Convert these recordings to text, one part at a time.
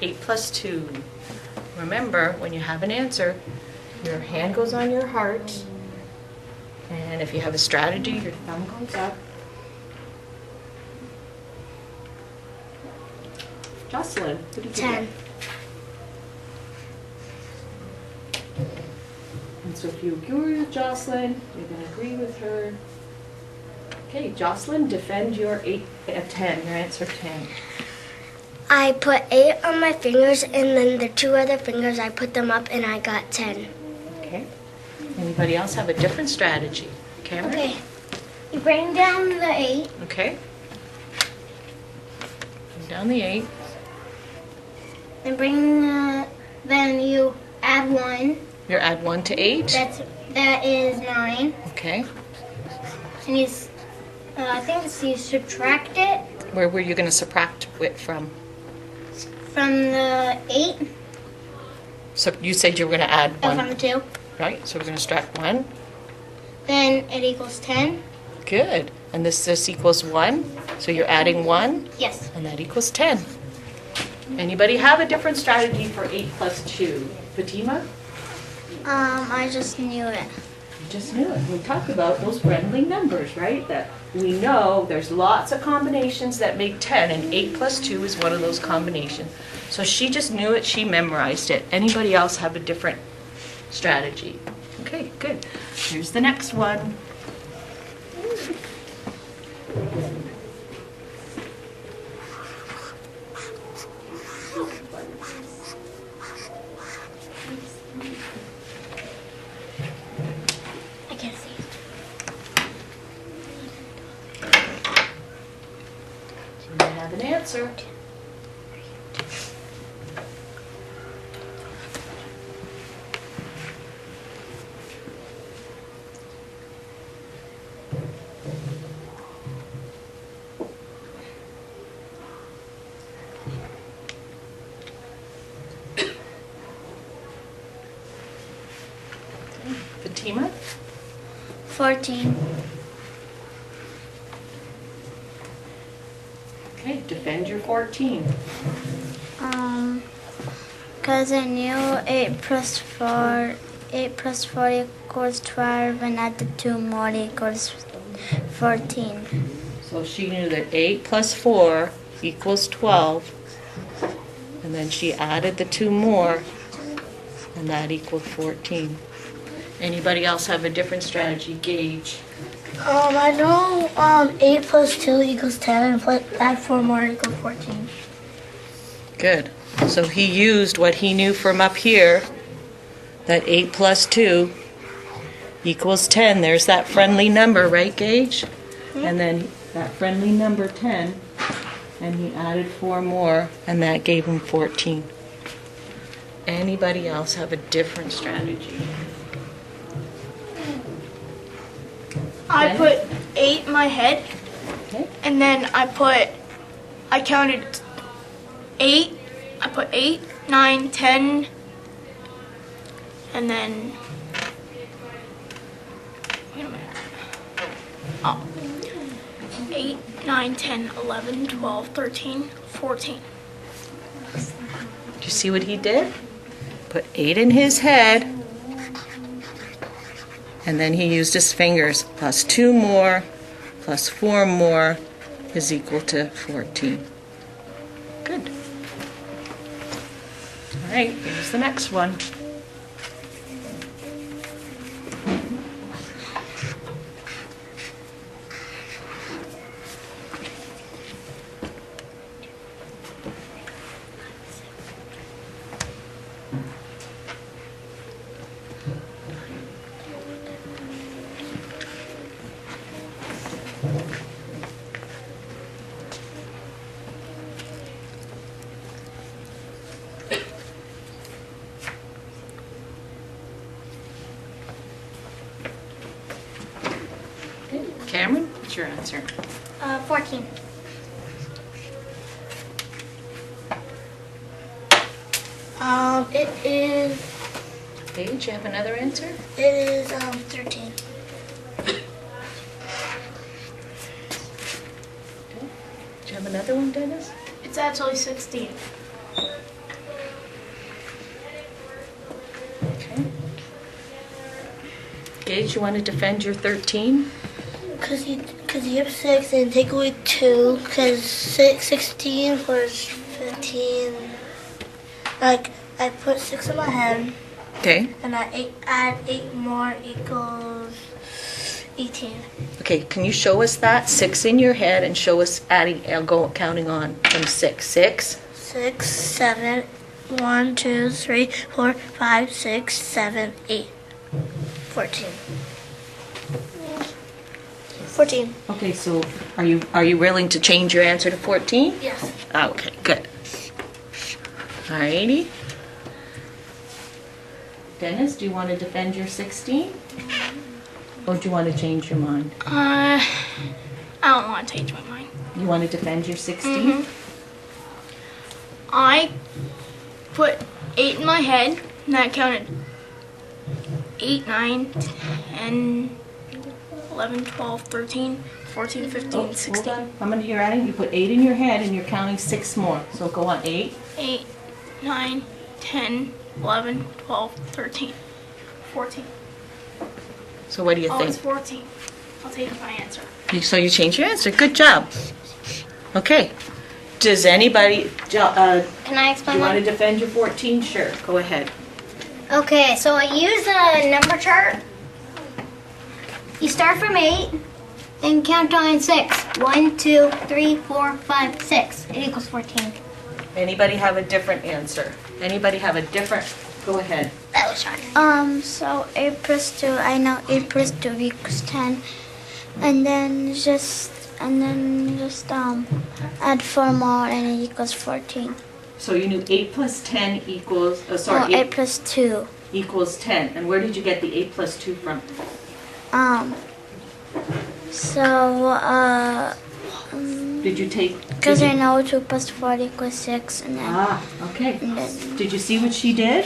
8 plus 2. Remember, when you have an answer, your hand goes on your heart, and if you have a strategy, your thumb goes up. Jocelyn, what did you 10. get? And so if you agree with Jocelyn, you're going to agree with her. Okay, Jocelyn, defend your 10, your answer 10. I put 8 on my fingers, and then the 2 other fingers, I put them up, and I got 10. Okay. Anybody else have a different strategy? Cameron? Okay. You bring down the 8. Okay. Bring down the 8. And then you add 1. You add 1 to 8? That is 9. Okay. And I think you subtract it. Where were you going to subtract it from? From the 8. So you said you were going to add 1. From the 2. Right? So we're going to subtract 1. Then it equals 10. Good. And this equals 1. So you're adding 1. Yes. And that equals 10. Anybody have a different strategy for 8 plus 2? Fatima? I just knew it. You just knew it. We talked about those friendly numbers, right? That we know there's lots of combinations that make 10, and 8 plus 2 is one of those combinations. So she just knew it, she memorized it. Anybody else have a different strategy? Okay, good. Here's the next one. I can't see. So we have an answer. Fatima? 14. Okay, defend your 14. Because I knew 8 plus 4 equals 12, and add the 2 more equals 14. So she knew that 8 plus 4 equals 12, and then she added the 2 more, and that equaled 14. Anybody else have a different strategy? Gauge. I know 8 plus 2 equals 10, and add 4 more equals 14. Good. So he used what he knew from up here, that 8 plus 2 equals 10. There's that friendly number, right, Gage? Mm-hmm. And then that friendly number 10, and he added 4 more, and that gave him 14. Anybody else have a different strategy? I put 8 in my head, Okay. and then I counted 8. I put 8, 9, 10, and then, wait a minute. Oh. 8, 9, 10, 11, 12, 13, 14. Do you see what he did? Put 8 in his head, and then he used his fingers. Plus 2 more, plus 4 more is equal to 14. Good. All right, here's the next one. Cameron, what's your answer? 14. It is. Paige, you have another answer? It is 13. Do you have another one, Dennis? It's actually 16. Gage, you want to defend your 13? Cause you have 6 and take away 2. Cause 16 plus 15. Like I put 6 in my head Okay. and I add 8 more equals 18. Okay, can you show us that? 6 in your head and show us adding, counting on from 6. 6. 6, 7, 1, 2, 3, 4, 5, 6, 7, 8, 14. 14. Okay, so are you willing to change your answer to 14? Yes. Okay, good. Alrighty. Dennis, do you want to defend your 16? Or do you want to change your mind? I don't want to change my mind. You want to defend your 16? I put 8 in my head, and I counted 8, 9, 10, 11, 12, 13, 14, 15, 16. Hold on. How many you're adding? You put 8 in your head and you're counting 6 more. So go on, 8. 8, 9, 10, 11, 12, 13, 14. So what do you Oh, think? it's 14. I'll take my answer. So you changed your answer. Good job. Okay. Does anybody, Can I do explain you want to that? defend your 14? Sure. Go ahead. Okay, so I use a number chart. You start from 8 and count on 6. 1, 2, 3, 4, 5, 6. It equals 14. Anybody have a different answer? Anybody have a different? Go ahead. That was fine. So 8 plus 2, I know 8 plus 2 equals 10. And then just add 4 more and it equals 14. So you knew 8 plus 10 equals, Oh, 8 plus 2. equals 10. And where did you get the 8 plus 2 from? Did you take? Because I know 2 plus 4 equals 6. And then, Okay. and then Did you see what she did?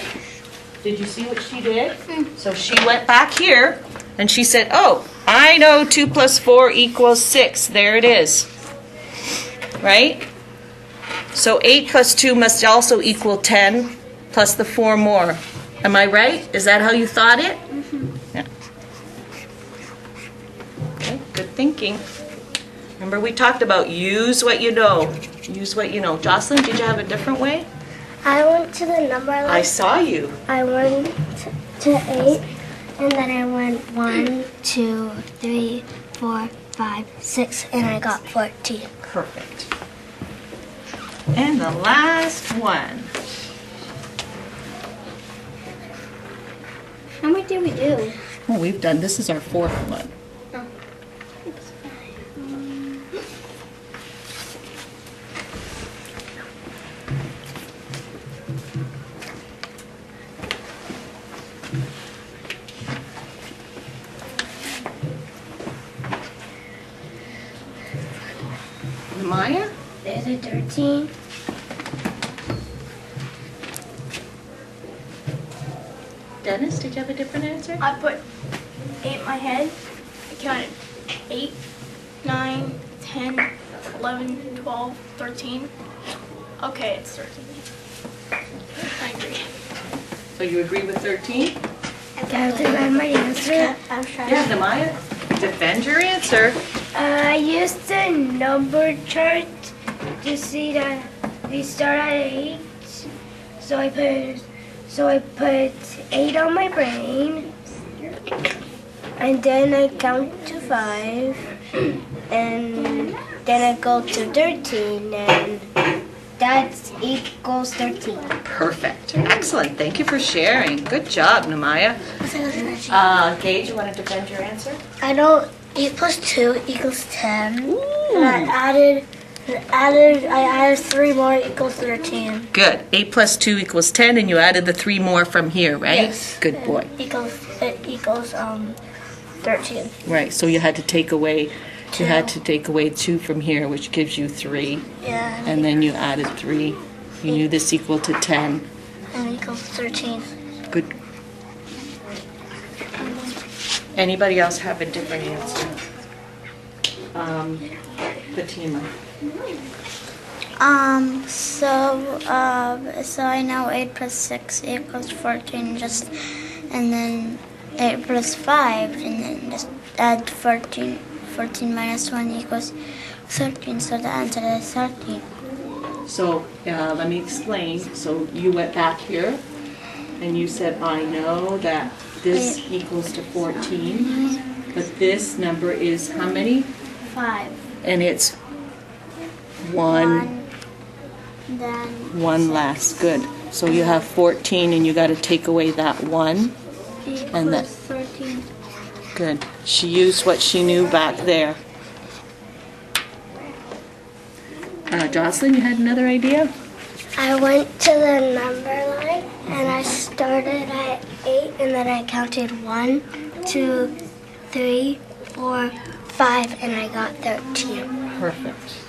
Did you see what she did? So she went back here and she said, oh, I know 2 plus 4 equals 6. There it is. Right? So 8 plus 2 must also equal 10 plus the 4 more. Am I right? Is that how you thought it? Yeah. Okay, good thinking. Remember we talked about use what you know. Use what you know. Jocelyn, did you have a different way? I went to the number line. I saw you. I went to 8, and then I went 1, 2, 3, 4, 5, 6, and I got 14. Perfect. And the last one. how many did we do? Oh, we've done, this is our 4th one. Maya? There's a 13. Dennis, did you have a different answer? I put 8 in my head. I counted 8, 9, 10, 11, 12, 13. Okay, it's 13. I agree. So you agree with 13? That's my answer. I'm trying. Yeah, Maya, defend your answer. I used the number chart to see that we start at 8. So I put 8 on my brain, and then I count to 5, and then I go to 13, and that equals 13. Perfect. Excellent. Thank you for sharing. Good job, Namaya. Gage, you want to defend your answer? I know 8 plus 2 equals 10. Ooh. And I added 3 more equals 13. Good. 8 plus 2 equals 10, and you added the 3 more from here, right? Yes. Good boy. It equals 13. Right. So you had to take away. You had to take away 2 from here, which gives you 3, Yeah. and then you added 3. You knew this equal to 10. And equals 13. Good. Anybody else have a different answer? Fatima. So I know 8 plus 6 equals 14, and then 8 plus 5, and then just add 14. 14 minus 1 equals 13, so the answer is 13. So let me explain. So you went back here and you said, I know that this equals to 14, but this number is how many? 5. And it's 1, Then 1 less. Good. So you have 14 and you got to take away that 1. equals And that- 13. Good. She used what she knew back there. Jocelyn, you had another idea? I went to the number line and I started at 8 and then I counted 1, 2, 3, 4, 5 and I got 13. Perfect.